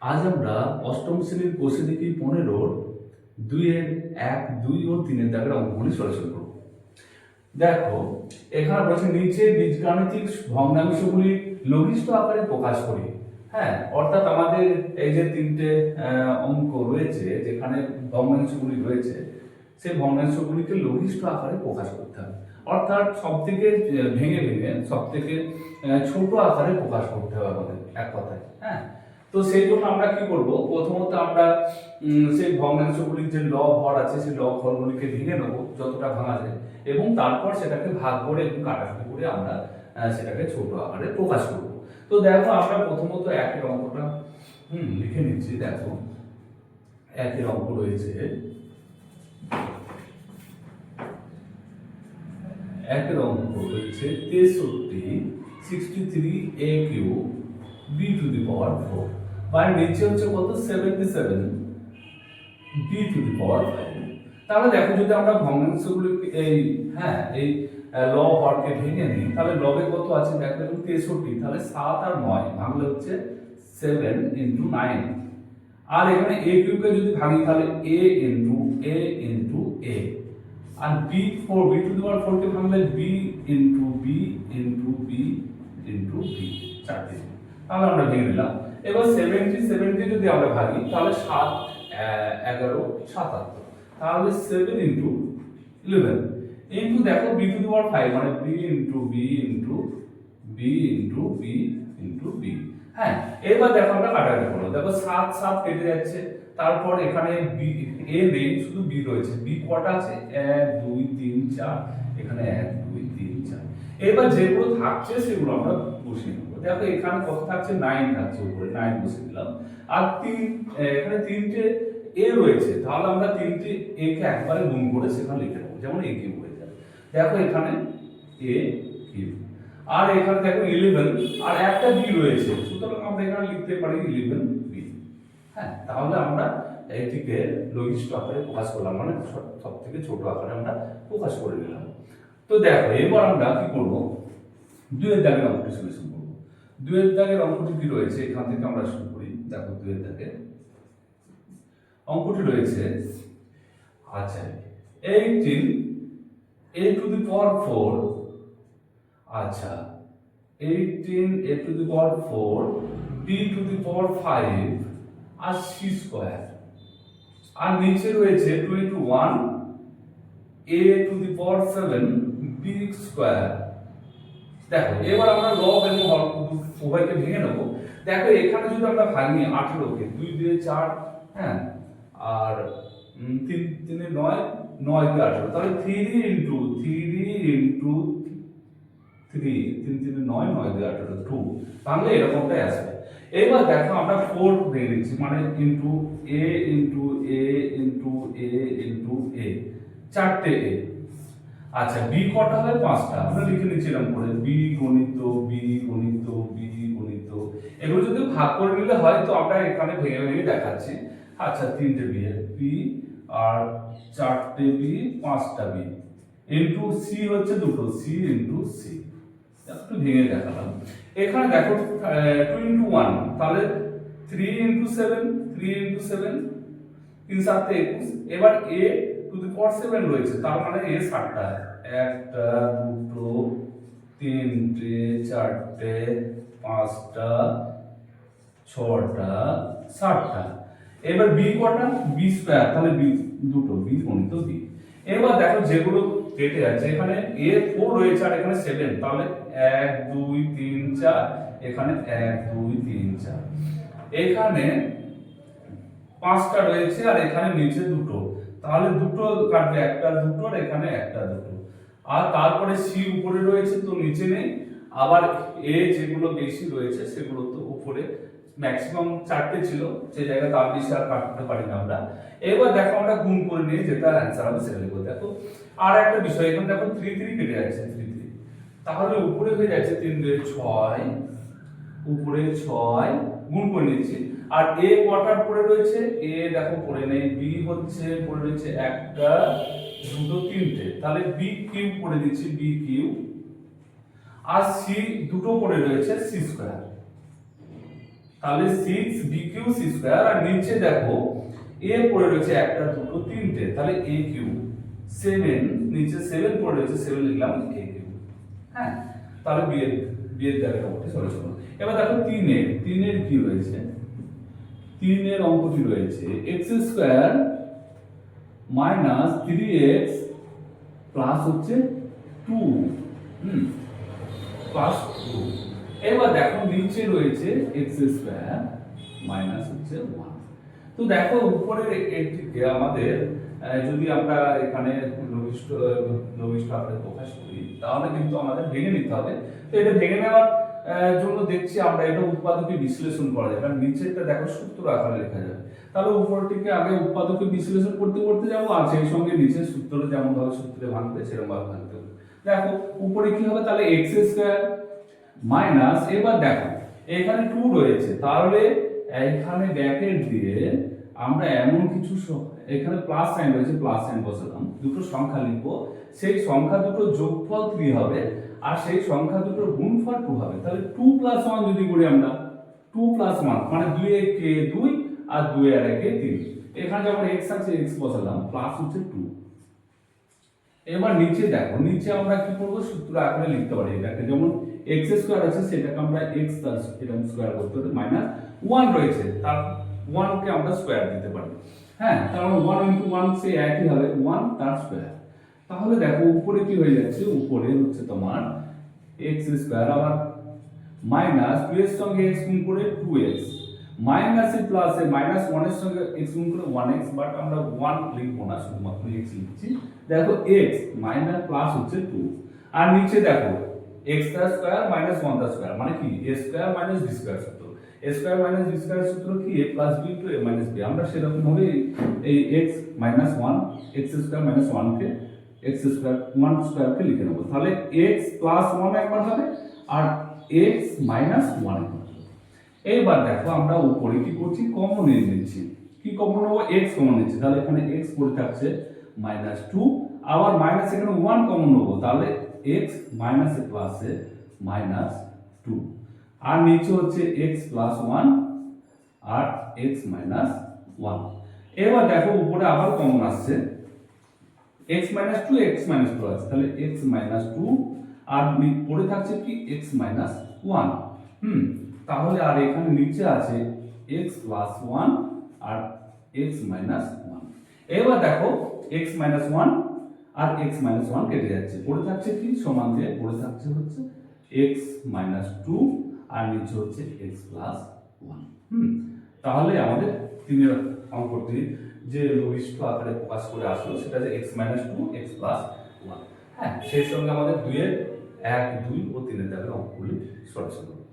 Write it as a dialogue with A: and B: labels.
A: আজ আমরা অষ্টম শ্রেণীর কোষে দেখি 15 2-এর 1, 2 ও 3-এর দাগের অঙ্কগুলি সলিউশন করব। দেখো এখানে বলছে নিচে বীজগাণিতিক ভগ্নাংশগুলি লঘিষ্ঠ আকারে প্রকাশ করি। হ্যাঁ, অর্থাৎ আমাদের এই যে তিনটে অঙ্ক রয়েছে যেখানে ভগ্নাংশগুলি রয়েছে সেই ভগ্নাংশগুলিকে লঘিষ্ঠ আকারে প্রকাশ করতে হবে, অর্থাৎ সব থেকে ভেঙে ভেঙে সব থেকে ছোট আকারে প্রকাশ করতে হবে আমাদের, এক কথায়। হ্যাঁ, তো সেই জন্য আমরা কি করব, প্রথমত আমরা সেই ভগ্নাংশগুলির যে লব হর আছে সেই লব হরগুলিকে ভেঙে নেব যতটা ভাঙা যায়, এবং তারপর সেটাকে ভাগ করে এবং কাটাকুটি করে আমরা সেটাকে ছোট আকারে প্রকাশ করব। তো দেখো আমরা প্রথমত একের অঙ্কটা লিখে নিচ্ছি। দেখো একের অঙ্ক রয়েছে, একের অঙ্ক রয়েছে 63 a cube b to the power 4, বা নিচে হচ্ছে কত 77 b টু দি পাওয়ার 5। তাহলে দেখো যদি আমরা ভগ্নাংশগুলো এই এই লব হরকে ভেঙে নিই, তাহলে লবে কত আছে দেখো 63, তাহলে 7 আর 9 ভাঙলে হচ্ছে 7 ইনটু 9, আর এখানে a কিউবকে যদি ভাঙি তাহলে a ইনটু a, আর b4 b to the power 4 কে ভাঙলে b into b into b into b, চারটে। তাহলে আমরা ভেঙে নিলাম। এবার 70 যদি আমরা ভাগি তাহলে 7 11 77, তাহলে 7 ইনটু 11 ইনটু দেখো b টু দি পাওয়ার 5 মানে b into b into b into b into b। হ্যাঁ, এবার দেখো আমরা কাটাকাটি করব। দেখো 7 7 কেটে যাচ্ছে, তারপর এখানে b a নেই, শুধু b রয়েছে। b কটা আছে 1 2 3 4, এখানে 1 2 3 4। এবার যেগুলো থাকছে সেগুলো আমরা বসিয়ে নেব। দেখো এখানে কত থাকছে 9 থাকছে, উপরে 9 বসিয়ে দিলাম। আর এখানে তিনটে a রয়েছে, তাহলে আমরা তিনটে a কে একবারে গুণ করে সেখানে লিখে নেব, যেমন a কিউব হয়ে যাবে। দেখো এখানে a কিউব, আর এখানে দেখো 11 আর একটা b রয়েছে, সুতরাং আমরা এখানে লিখতে পারি 11b। হ্যাঁ, তাহলে আমরা এটিকে লঘিষ্ঠ আকারে প্রকাশ করলাম, মানে সব থেকে ছোট আকারে আমরা প্রকাশ করে নিলাম। তো দেখো এবার আমরা কি করব, দুইয়ের দাগের অঙ্কটি সলিউশন করব। দুইয়ের দাগের অঙ্কটি কি রয়েছে এখান থেকে আমরা শুরু করি। দেখো দুইয়ের দাগের অঙ্কটি রয়েছে, আচ্ছা 18 a টু দি পাওয়ার 4, আচ্ছা 18 a to the power 4 b to the power 5 আর c স্কয়ার, আর নিচে রয়েছে 21 a to the power 7 b square. দেখো এবার আমরা লব এবং হর উভয়কে ভেঙে নেব। দেখো এখানে যদি আমরা ভাঙি 18 কে 2 দিয়ে 4, হ্যাঁ, আর 3 3 9 9 দিয়ে 18, তাহলে 3 ইনটু 3 3 9 9 দিয়ে 18 2, তাহলে এরকমটাই আসবে। এবার দেখো আমরা 4 ভেঙে নিচ্ছি, মানে into a into a into a into a, চারটে a। আচ্ছা b কটা হয় 5টা, আমরা লিখে নিচ্ছিলাম পরে b গণিত b গণিত b গণিত। এগুলো যদি ভাগ করে নিলে হয়, তো আমরা এখানে ভেঙে ভেঙে দেখাচ্ছি। আচ্ছা 3টে b b আর 4টে b 5টা b ইনটু c হচ্ছে দুটো c ইনটু c, একটু ভেঙে দেখালাম। এখানে দেখো 2 ইনটু 1, তাহলে 3 ইনটু 7 3 ইনটু 7 3 7 21। এবার a টু দি পাওয়ার 7 রয়েছে, তার মানে a 7টা, একটা দুটো তিনটে চারটে 5টা 6টা 7টা। এবার b কটা b স্কয়ার, তাহলে b দুটো b গণিত b। এবার দেখো যেগুলো কেটে যাচ্ছে, এখানে a 4 রয়েছে আর এখানে 7, তাহলে 1 2 3 4, এখানে 1 2 3 4, এখানে 5টা রয়েছে আর এখানে নিচে দুটো, তাহলে দুটো কাটবে, একটা দুটো আর এখানে একটা দুটো। আর তারপরে সি উপরে রয়েছে তো নিচে নেই, আবার এ যেগুলো বেশি রয়েছে সেগুলো তো উপরে, ম্যাক্সিমাম 4টে ছিল, সেই জায়গায় তার বেশি আর কাটতে পারি না আমরা। এবার দেখো আমরা গুণ করে নিয়ে যেটা অ্যান্সার হবে সেটা লিখবো। দেখো আর একটা বিষয়, এখানে দেখো 3 3 কেটে যাচ্ছে 3 3, তাহলে উপরে হয়ে যাচ্ছে 3 2 6, উপরে 6 গুণ করে নিচ্ছি। আর a কটার পরে রয়েছে, a দেখো পড়ে নেই, b হচ্ছে পড়ে রয়েছে একটা দুটো তিনটে, তাহলে b কিউব করে দিচ্ছি b কিউব, আর c দুটো পড়ে রয়েছে c স্কয়ার। তাহলে 6bq c স্কয়ার, আর নিচে দেখো a পড়ে রয়েছে একটা দুটো তিনটে, তাহলে aq 7, নিচে 7 পড়ে রয়েছে, 7 লিখলাম aq। হ্যাঁ, তাহলে b এর জায়গাটা উঠে সলিউশন। এবার দেখো 3 এর কি রয়েছে, 3 এর অঙ্কটি রয়েছে x square minus 3x plus হচ্ছে 2 প্লাস 2। এবার দেখো নিচে রয়েছে x স্কয়ার মাইনাস হচ্ছে 1। তো দেখো উপরের এটিকে আমাদের যদি আমরা এখানে লঘিষ্ঠ আকারে প্রকাশ করি তাহলে কিন্তু আমাদের ভেঙে নিতে হবে। তো এটা ভেঙে নেওয়ার জন্য দেখছি আমরা এটা উৎপাদকে বিশ্লেষণ করা যায়, কারণ নিচেরটা দেখো সূত্র আকারে লেখা যাবে। তাহলে উপরটিকে আগে উৎপাদকে বিশ্লেষণ করতে করতে যাবো, আর সেই সঙ্গে নিচের সূত্রটা যেমন ভাবে সূত্রে ভাঙবে সেরকম ভাবে ভাঙতে হবে। দেখো উপরে কি হবে, তাহলে x স্কয়ার মাইনাস, এবার দেখো এখানে 2 রয়েছে, তাহলে এখানে ব্র্যাকেট দিয়ে আমরা এমন কিছু এখানে প্লাস সাইন রয়েছে, প্লাস সাইন বসালাম, দুটো সংখ্যা লিখবো, সেই সংখ্যা দুটো যোগফল 3 হবে আর সেই সংখ্যা দুটোর গুণফল 2 হবে। তাহলে 2 + 1 যদি করি আমরা, 2 + 1 মানে 2 এ কে 2 আর 2 এর একে 3। এখানে যখন x আছে x বসালাম, প্লাস হচ্ছে 2। এবার নিচে দেখো, নিচে আমরা কি করব, সূত্র আকারে লিখতে পারি এটাকে, যেমন x স্কয়ার আছে সেটাকে আমরা x প্লাস এটা স্কয়ার করতে হবে, মাইনাস 1 রয়েছে তার 1 কে আমরা স্কয়ার দিতে পারি। হ্যাঁ, তাহলে 1 * 1 সে একই হবে 1 তার স্কয়ার। তাহলে দেখো উপরে কি হয়ে যাচ্ছে, উপরে হচ্ছে তোমার x স্কয়ার আবার মাইনাস 2 এর সঙ্গে x গুণ করে 2x, মাইনাস এ প্লাস এ মাইনাস 1 এর সঙ্গে x গুণ করে 1x, বাট আমরা 1 লিখবো না, শুধুমাত্র x লিখছি। দেখো x মাইনাস প্লাস হচ্ছে 2, আর নিচে দেখো x তার স্কয়ার মাইনাস 1 তার স্কয়ার মানে কি a square minus b square সূত্র। a square minus b square সূত্র কি a plus b to a minus b। আমরা সেরকম ভাবে এই x minus 1 x square minus 1 কে x স্কয়ার 1 স্কয়ার কে লিখে নেব। তাহলে x প্লাস 1 একবার হবে আর x মাইনাস 1 একবার হবে। এইবার দেখো আমরা উপরে কি করছি, কমন নিয়ে নিচ্ছি। কি কমন নেব, x কমন নিচ্ছি, তাহলে এখানে x পড়ে থাকছে মাইনাস 2, আবার মাইনাস এখানে 1 কমন নেব, তাহলে x মাইনাস এ প্লাস এ মাইনাস 2, আর নিচে হচ্ছে x প্লাস 1 আর x মাইনাস 1। এবার দেখো উপরে আবার কমন আসছে, x মাইনাস 2 x মাইনাস 2 আছে, তাহলে x মাইনাস 2 আর পড়ে থাকছে কি x মাইনাস 1। তাহলে আর এখানে নিচে আছে x প্লাস 1 আর x মাইনাস 1। এবার দেখো x মাইনাস 1 আর x মাইনাস 1 কেটে যাচ্ছে, পড়ে থাকছে কি সমান দিয়ে পড়ে থাকছে হচ্ছে x মাইনাস 2 আর নিচে হচ্ছে x প্লাস 1। তাহলে আমাদের তিনের অঙ্কটি যে লঘিষ্ঠ আকারে প্রকাশ করে আসলো সেটা যে x মাইনাস 2 x প্লাস 1। হ্যাঁ, সেই সঙ্গে আমাদের 2 এর 1 2 ও 3 এর জায়গায় অঙ্কগুলি সলিউশন হবে।